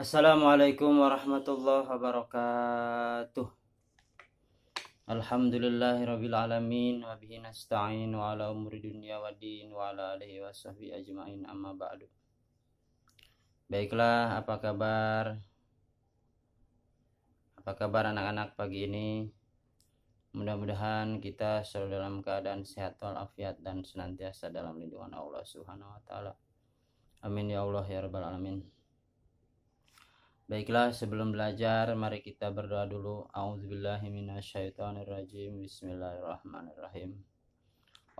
Assalamualaikum warahmatullahi wabarakatuh. Alhamdulillahirabbil alamin wa bihi nasta'in wa ala umuri dunya waddin wa ala alihi washabbihi ajmain amma ba'du. Baiklah, apa kabar? Apa kabar anak-anak pagi ini? Mudah-mudahan kita selalu dalam keadaan sehat walafiat dan senantiasa dalam lindungan Allah Subhanahu wa taala. Amin ya Allah ya rabbal alamin. Baiklah, sebelum belajar mari kita berdoa dulu. A'udzubillahi minasyaitonirrajim. Bismillahirrahmanirrahim.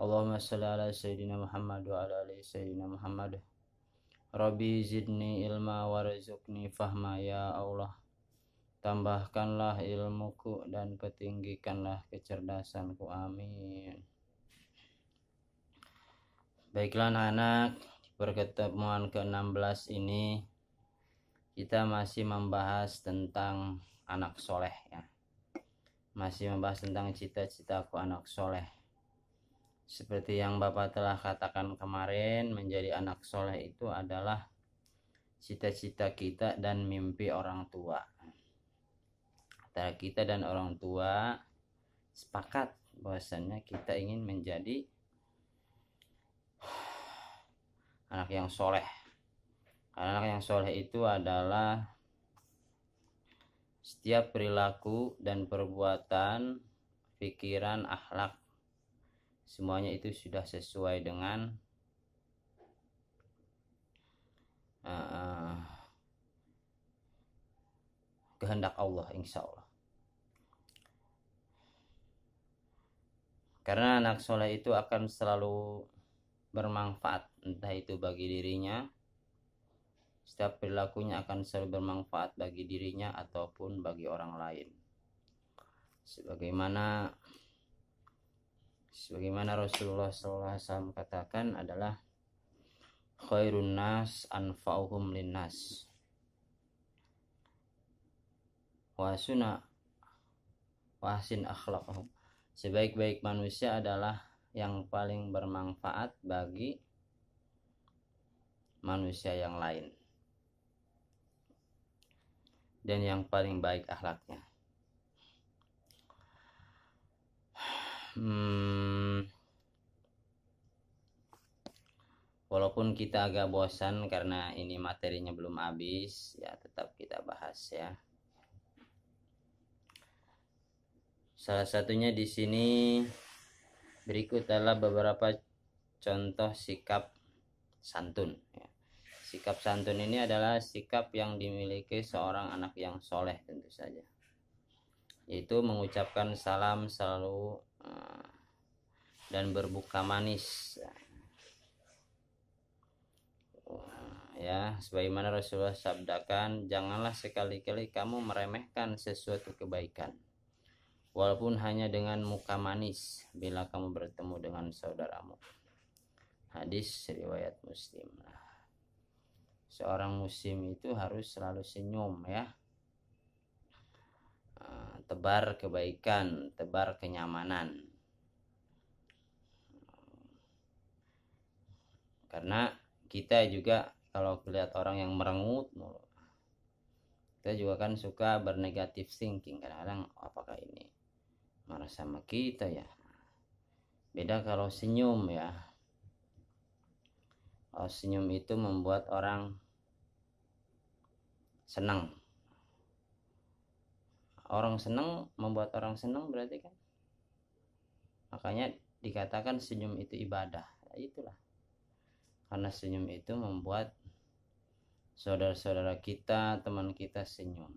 Allahumma shalli ala sayyidina Muhammad wa ala ali sayyidina Muhammad. Rabbi zidni ilma warzuqni fahma ya Allah. Tambahkanlah ilmuku dan petinggikanlah kecerdasanku. Amin. Baiklah anak-anak, pertemuan ke-16 ini kita masih membahas tentang anak soleh ya. Masih membahas tentang cita-citaku anak soleh. Seperti yang Bapak telah katakan kemarin, menjadi anak soleh itu adalah cita-cita kita dan mimpi orang tua. Antara kita dan orang tua sepakat bahwasannya kita ingin menjadi anak yang soleh. Anak yang soleh itu adalah setiap perilaku dan perbuatan, pikiran, akhlak, semuanya itu sudah sesuai dengan kehendak Allah, insya Allah. Karena anak soleh itu akan selalu bermanfaat, entah itu bagi dirinya, setiap perilakunya akan selalu bermanfaat bagi dirinya ataupun bagi orang lain. Sebagaimana Rasulullah SAW katakan adalah khairun nas anfa'uhum linnas wa ahsin akhlaqahum. Sebaik-baik manusia adalah yang paling bermanfaat bagi manusia yang lain dan yang paling baik akhlaknya. Walaupun kita agak bosan karena ini materinya belum habis, ya tetap kita bahas ya. Salah satunya di sini berikut adalah beberapa contoh sikap santun ya. Sikap santun ini adalah sikap yang dimiliki seorang anak yang soleh tentu saja, yaitu mengucapkan salam selalu dan berbuka manis ya, sebagaimana Rasulullah sabdakan, janganlah sekali-kali kamu meremehkan sesuatu kebaikan walaupun hanya dengan muka manis bila kamu bertemu dengan saudaramu. Hadis riwayat Muslim. Seorang muslim itu harus selalu senyum ya, tebar kebaikan, tebar kenyamanan. Karena kita juga kalau melihat orang yang merengut, kita juga kan suka bernegatif thinking. Kadang-kadang apakah ini marah sama kita ya. Beda kalau senyum ya. Kalau senyum itu membuat orang senang. Orang senang membuat orang senang berarti kan. Makanya dikatakan senyum itu ibadah. Ya, itulah. Karena senyum itu membuat saudara-saudara kita, teman kita senyum.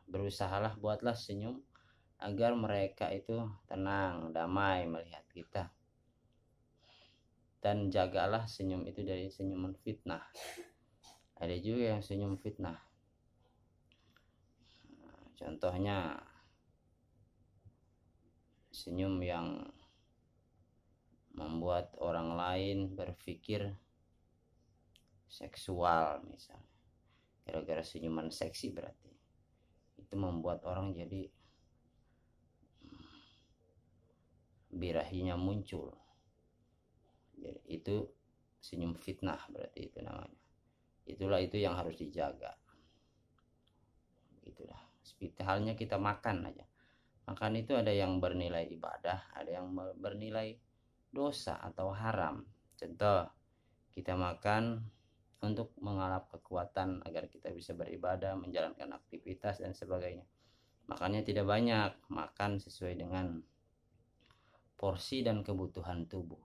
Berusahalah buatlah senyum agar mereka itu tenang, damai melihat kita. Dan jagalah senyum itu dari senyuman fitnah. Ada juga yang senyum fitnah. Contohnya senyum yang membuat orang lain berpikir seksual misalnya. Gara-gara senyuman seksi berarti. Itu membuat orang jadi birahinya muncul. Jadi itu senyum fitnah berarti itu namanya. Itulah itu yang harus dijaga. Itulah seperti halnya kita makan aja. Makan itu ada yang bernilai ibadah, ada yang bernilai dosa atau haram. Contoh, kita makan untuk mengalap kekuatan agar kita bisa beribadah, menjalankan aktivitas dan sebagainya. Makannya tidak banyak, makan sesuai dengan porsi dan kebutuhan tubuh.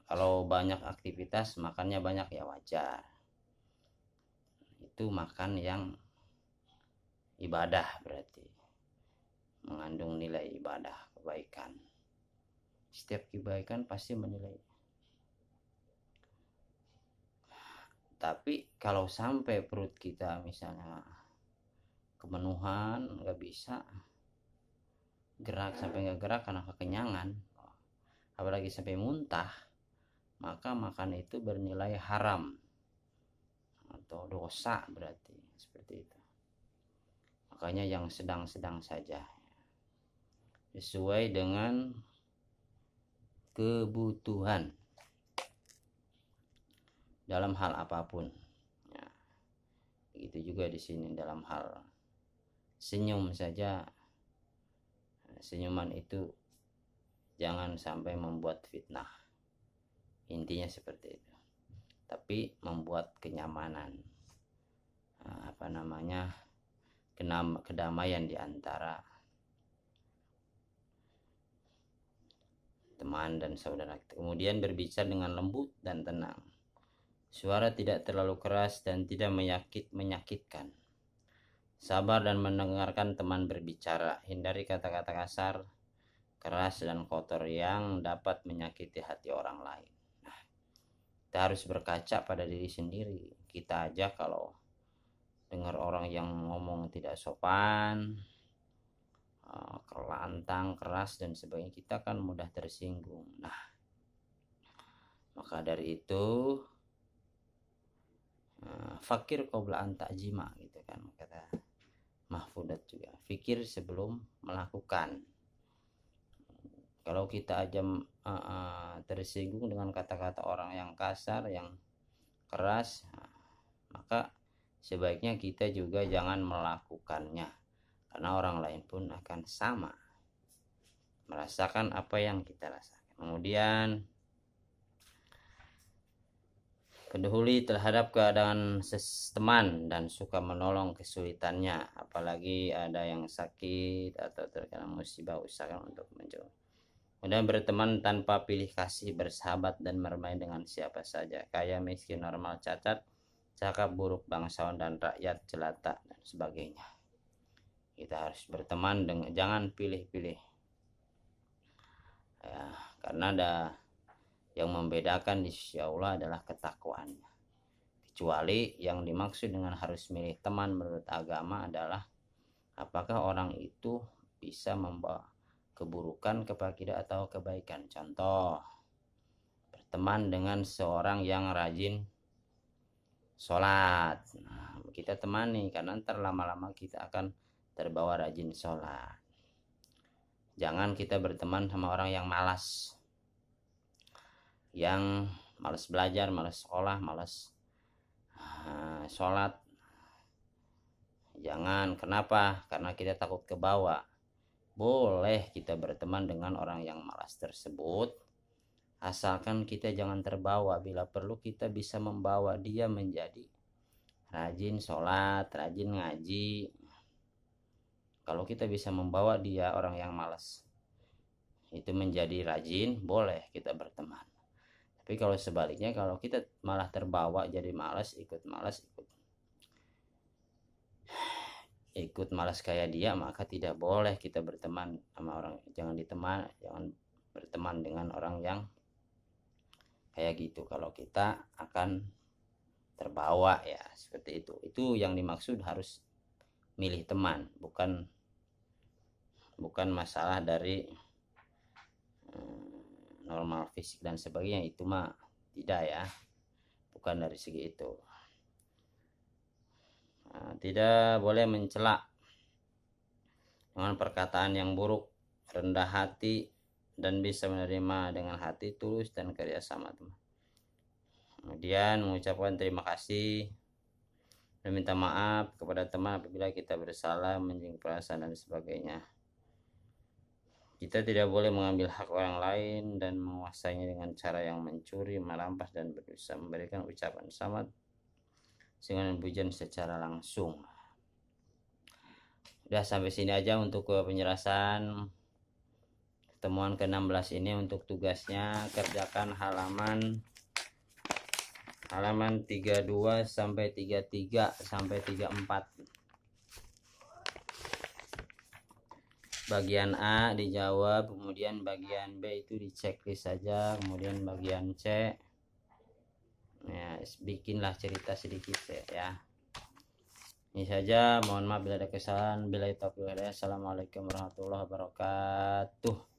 Kalau banyak aktivitas, makannya banyak ya wajar. Itu makan yang ibadah berarti. Mengandung nilai ibadah, kebaikan. Setiap kebaikan pasti menilai. Tapi kalau sampai perut kita misalnya kemenuhan, nggak bisa gerak, sampai nggak gerak karena kekenyangan, apalagi sampai muntah, maka makan itu bernilai haram atau dosa berarti, seperti itu. Makanya yang sedang-sedang saja, sesuai dengan kebutuhan dalam hal apapun. Ya, begitu juga di sini dalam hal senyum saja. Senyuman itu jangan sampai membuat fitnah. Intinya seperti itu. Tapi membuat kenyamanan, kedamaian di antara teman dan saudara kita. Kemudian berbicara dengan lembut dan tenang. Suara tidak terlalu keras dan tidak menyakitkan. Sabar dan mendengarkan teman berbicara. Hindari kata-kata kasar, keras dan kotor yang dapat menyakiti hati orang lain. Nah, kita harus berkaca pada diri sendiri. Kita aja kalau dengar orang yang ngomong tidak sopan, kelantang, keras dan sebagainya, kita kan mudah tersinggung. Nah, maka dari itu fakir qabla an ta'jima, gitu kan kata Mahfudat juga. Fikir sebelum melakukan. Kalau kita aja tersinggung dengan kata-kata orang yang kasar, yang keras, maka sebaiknya kita juga jangan melakukannya, karena orang lain pun akan sama merasakan apa yang kita rasakan. Kemudian peduli terhadap keadaan teman dan suka menolong kesulitannya, apalagi ada yang sakit atau terkena musibah, usahakan untuk menjauh. Kemudian berteman tanpa pilih kasih, bersahabat dan bermain dengan siapa saja, kaya miskin, normal cacat, cakap buruk, bangsawan dan rakyat jelata dan sebagainya. Kita harus berteman dengan, jangan pilih-pilih ya, karena ada yang membedakan di sisi Allah adalah ketakwaannya. Kecuali yang dimaksud dengan harus milih teman menurut agama adalah apakah orang itu bisa membawa keburukan kepada kita atau kebaikan. Contoh, berteman dengan seorang yang rajin sholat. Nah, kita temani karena ntar lama-lama kita akan terbawa rajin sholat. Jangan kita berteman sama orang yang malas, yang malas belajar, malas sekolah, malas sholat. Jangan. Kenapa? Karena kita takut ke bawah. Boleh kita berteman dengan orang yang malas tersebut, asalkan kita jangan terbawa. Bila perlu kita bisa membawa dia menjadi rajin sholat, rajin ngaji. Kalau kita bisa membawa dia, orang yang malas itu, menjadi rajin, boleh kita berteman. Tapi kalau sebaliknya, kalau kita malah terbawa jadi malas, ikut malas kayak dia, maka tidak boleh kita berteman sama orang. Jangan berteman dengan orang yang kayak gitu, kalau kita akan terbawa ya, seperti itu. Itu yang dimaksud harus milih teman, bukan masalah dari normal fisik dan sebagainya. Itu mah tidak ya, bukan dari segi itu. Tidak boleh mencela dengan perkataan yang buruk, rendah hati dan bisa menerima dengan hati tulus dan kerjasama teman. Kemudian mengucapkan terima kasih dan minta maaf kepada teman apabila kita bersalah, menyinggung perasaan dan sebagainya. Kita tidak boleh mengambil hak orang lain dan menguasainya dengan cara yang mencuri, merampas, dan berdosa. Memberikan ucapan selamat dengan pujian secara langsung. Udah sampai sini aja untuk penjelasan pertemuan ke-16 ini. Untuk tugasnya kerjakan halaman 32 sampai 33 sampai 34. Bagian A dijawab, kemudian bagian B itu di checklist saja, kemudian bagian C ya bikinlah cerita sedikit ya. Ini saja, mohon maaf bila ada kesalahan. Bila itu, assalamualaikum warahmatullahi wabarakatuh.